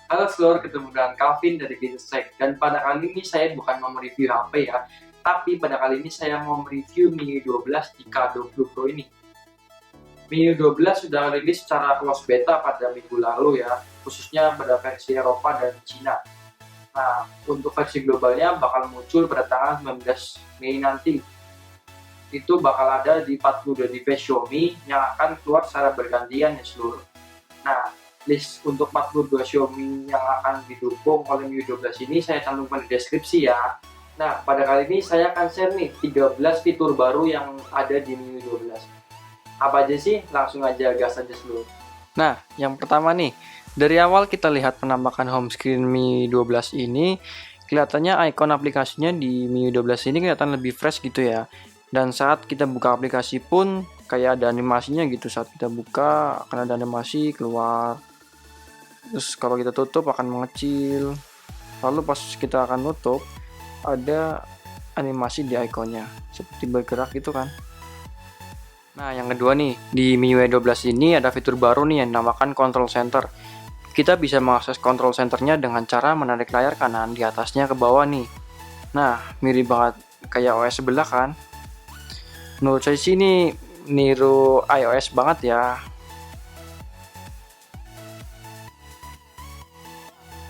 Halo seluruh, ketemu dengan Calvin dari Gadget. Dan pada kali ini saya bukan mau mereview HP ya, tapi pada kali ini saya mau mereview MIUI 12 di K20 Pro ini. MIUI 12 sudah rilis secara closed beta pada minggu lalu ya, khususnya pada versi Eropa dan Cina. Nah, untuk versi globalnya bakal muncul pada tanggal 19 Mei nanti. Itu bakal ada di 42 device Xiaomi yang akan keluar secara bergantian ya seluruh. Nah, list untuk 42 Xiaomi yang akan didukung oleh MIUI 12 ini saya cantumkan di deskripsi ya. Nah, pada kali ini saya akan share nih 13 fitur baru yang ada di MIUI 12. Apa aja sih? Langsung aja gas aja seluruh. Nah, yang pertama nih, dari awal kita lihat penampakan home screen MIUI 12 ini, kelihatannya ikon aplikasinya di MIUI 12 ini kelihatan lebih fresh gitu ya. Dan saat kita buka aplikasi pun kayak ada animasinya gitu, saat kita buka akan ada animasi keluar. Terus kalau kita tutup akan mengecil. Lalu pas kita akan tutup, ada animasi di ikonnya, seperti bergerak gitu kan. Nah, yang kedua nih, di MIUI 12 ini ada fitur baru nih yang dinamakan Control Center. Kita bisa mengakses Control Centernya dengan cara menarik layar kanan di atasnya ke bawah nih. Nah, mirip banget kayak OS sebelah kan. Menurut saya sih ini niru iOS banget ya.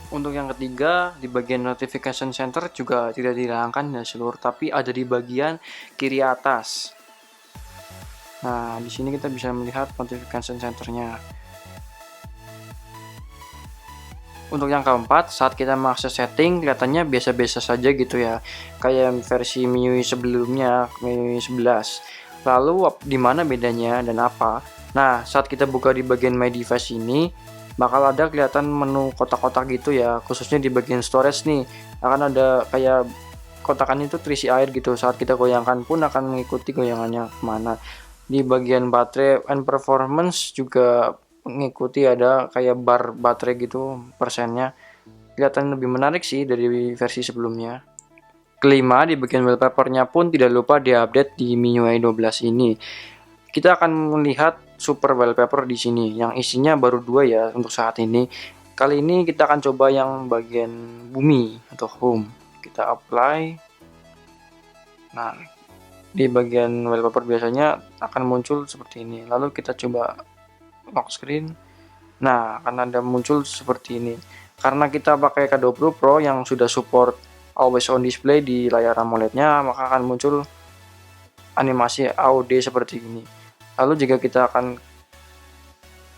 Untuk yang ketiga, di bagian Notification Center juga tidak dihilangkan ya seluruh, tapi ada di bagian kiri atas. Nah, di sini kita bisa melihat Notification Centernya. Untuk yang keempat, saat kita mengakses setting, kelihatannya biasa-biasa saja gitu ya, kayak versi MIUI sebelumnya, MIUI 11. Lalu di mana bedanya dan apa? Nah, saat kita buka di bagian My Device ini, bakal ada kelihatan menu kotak-kotak gitu ya, khususnya di bagian storage nih, akan ada kayak kotakan itu terisi air gitu. Saat kita goyangkan pun akan mengikuti goyangannya kemana. Di bagian baterai and performance juga mengikuti, ada kayak bar baterai gitu persennya, kelihatan lebih menarik sih dari versi sebelumnya. Kelima, di bagian wallpapernya pun tidak lupa diupdate di MIUI 12 ini. Kita akan melihat super wallpaper di sini yang isinya baru 2 ya untuk saat ini. Kali ini kita akan coba yang bagian bumi atau home. Kita apply. Nah, di bagian wallpaper biasanya akan muncul seperti ini. Lalu kita coba lock screen. Nah, akan ada muncul seperti ini. Karena kita pakai K20 Pro yang sudah support always on display di layar AMOLED-nya, maka akan muncul animasi AOD seperti ini. Lalu jika kita akan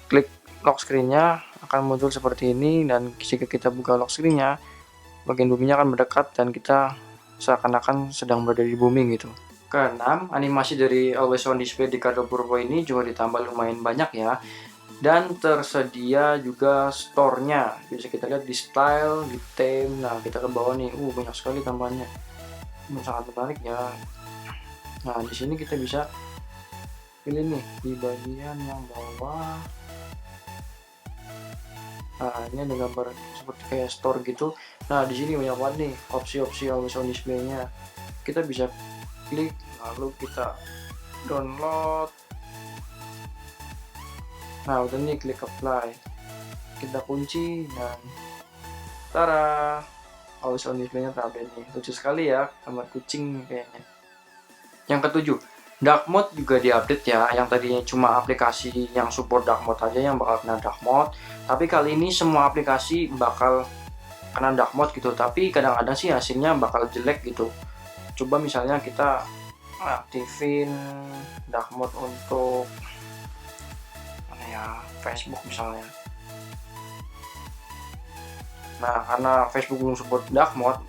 klik lock screen-nya, akan muncul seperti ini, dan jika kita buka lock screen-nya, bagian buminya akan mendekat dan kita seakan-akan sedang berada di bumi gitu. Keenam, animasi dari always on display di K20 Pro ini juga ditambah lumayan banyak ya. Dan tersedia juga store-nya, bisa kita lihat di style, di theme. Nah, kita ke bawah nih, banyak sekali tambahannya, sangat menarik ya. Nah, di sini kita bisa pilih nih di bagian yang bawah. Nah, ini ada gambar seperti kayak store gitu. Nah, di sini banyak banget nih opsi-opsi always on display-nya. Kita bisa klik, lalu kita download. Nah, udah nih, klik apply, kita kunci, dan tara, always on display-nya terupdate nih. Lucu sekali ya, gambar kucing kayaknya. Yang ketujuh, dark mode juga diupdate ya. Yang tadinya cuma aplikasi yang support dark mode aja yang bakal kena dark mode, tapi kali ini semua aplikasi bakal kena dark mode gitu. Tapi kadang-kadang sih hasilnya bakal jelek gitu. Coba misalnya kita aktifin dark mode untuk ya Facebook misalnya. Nah, karena Facebook belum support dark mode,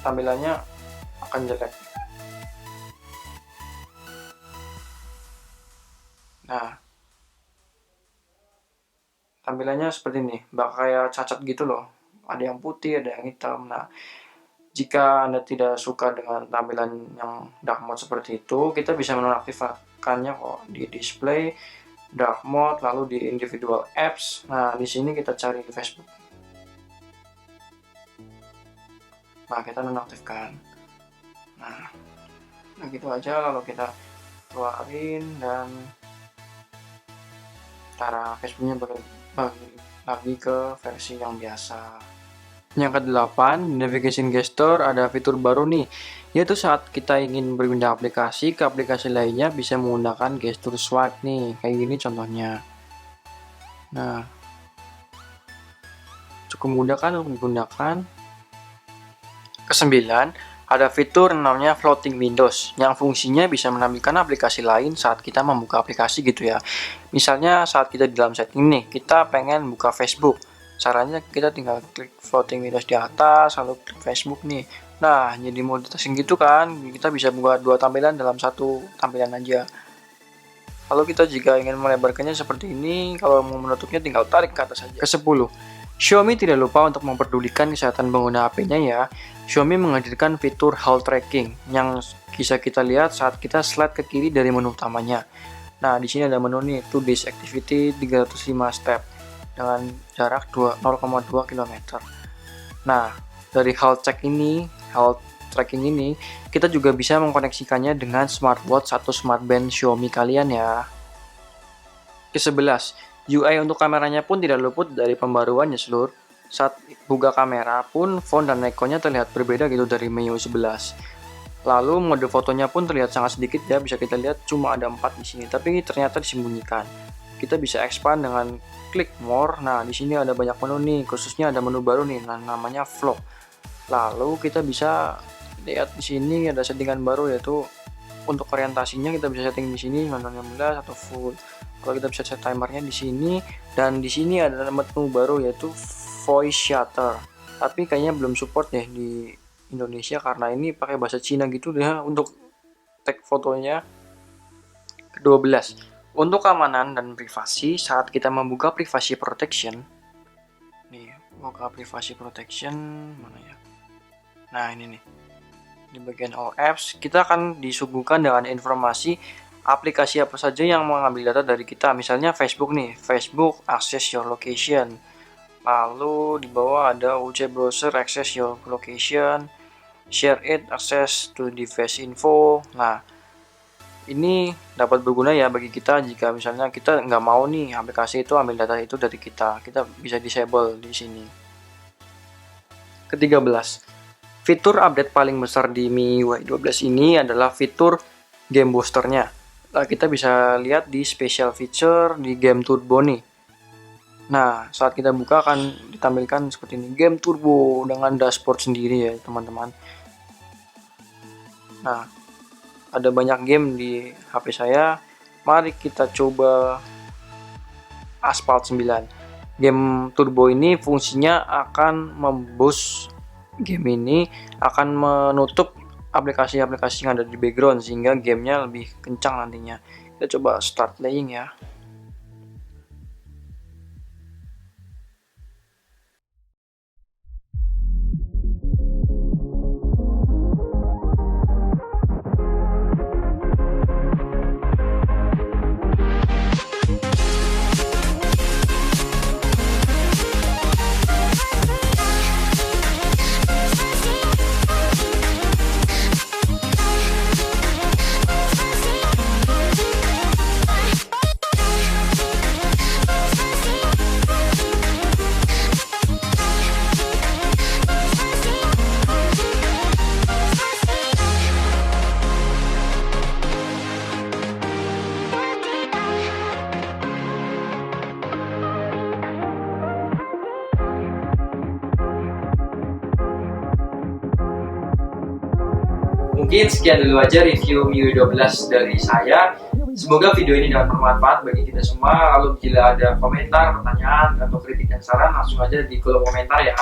tampilannya akan jelek. Nah, tampilannya seperti ini, bakal kayak cacat gitu loh. Ada yang putih, ada yang hitam. Nah, jika Anda tidak suka dengan tampilan yang dark mode seperti itu, kita bisa menonaktifkannya kok di display dark mode, lalu di individual apps. Nah, di sini kita cari Facebook. Nah, kita nonaktifkan. Nah, Nah gitu aja, lalu kita keluarin dan cara Facebooknya bagi lagi ke versi yang biasa. Yang ke-8, navigation gesture, ada fitur baru nih, yaitu saat kita ingin berpindah aplikasi ke aplikasi lainnya bisa menggunakan gestur swipe nih, kayak gini contohnya. Nah, cukup mudah kan untuk digunakan. Ke-9, ada fitur namanya floating windows, yang fungsinya bisa menampilkan aplikasi lain saat kita membuka aplikasi gitu ya. Misalnya saat kita di dalam setting nih, kita pengen buka Facebook. Caranya kita tinggal klik floating windows di atas, lalu klik Facebook nih. Nah, jadi multitasking gitu kan, kita bisa buka dua tampilan dalam satu tampilan aja. Lalu kita jika ingin melebarkannya seperti ini, kalau mau menutupnya tinggal tarik ke atas saja. Ke-10, Xiaomi tidak lupa untuk memperdulikan kesehatan pengguna HP-nya ya. Xiaomi menghadirkan fitur health tracking yang bisa kita lihat saat kita slide ke kiri dari menu utamanya. Nah, di sini ada menu nih, today's activity 305 step dengan jarak 0,2 km. Nah, dari health tracking ini, kita juga bisa mengkoneksikannya dengan smartwatch atau smartband Xiaomi kalian ya. Ke-11, UI untuk kameranya pun tidak luput dari pembaruan ya seluruh. Saat buka kamera pun font dan ikonnya terlihat berbeda gitu dari MIUI 11. Lalu mode fotonya pun terlihat sangat sedikit ya, bisa kita lihat cuma ada 4 di sini, tapi ternyata disembunyikan. Kita bisa expand dengan klik more. Nah, di sini ada banyak menu nih, khususnya ada menu baru nih, namanya vlog. Lalu kita bisa lihat di sini ada settingan baru, yaitu untuk orientasinya kita bisa setting di sini 1916 atau full. Kalau kita bisa set timernya di sini, dan di sini ada menu baru yaitu voice shutter. Tapi kayaknya belum support deh di Indonesia karena ini pakai bahasa Cina gitu deh untuk tag fotonya. Ke-12, untuk keamanan dan privasi saat kita membuka privacy protection. Nih, buka privacy protection mana ya? Nah, ini nih. Di bagian all apps, kita akan disuguhkan dengan informasi aplikasi apa saja yang mengambil data dari kita. Misalnya Facebook nih, Facebook access your location. Lalu di bawah ada UC browser access your location, share it access to device info. Nah, ini dapat berguna ya bagi kita jika misalnya kita nggak mau nih aplikasi itu ambil data itu dari kita bisa disable di sini. Ke-13, fitur update paling besar di MIUI 12 ini adalah fitur game boosternya. Nah, kita bisa lihat di special feature di game turbo nih. Nah, saat kita buka akan ditampilkan seperti ini, game turbo dengan dashboard sendiri ya teman-teman. Nah, ada banyak game di HP saya. Mari kita coba Asphalt 9. Game turbo ini fungsinya akan memboost game ini, akan menutup aplikasi-aplikasi yang ada di background sehingga gamenya lebih kencang nantinya. Kita coba start playing ya. Mungkin sekian dulu aja review MIUI 12 dari saya. Semoga video ini dapat bermanfaat bagi kita semua. Lalu bila ada komentar, pertanyaan, atau kritik dan saran langsung aja di kolom komentar ya.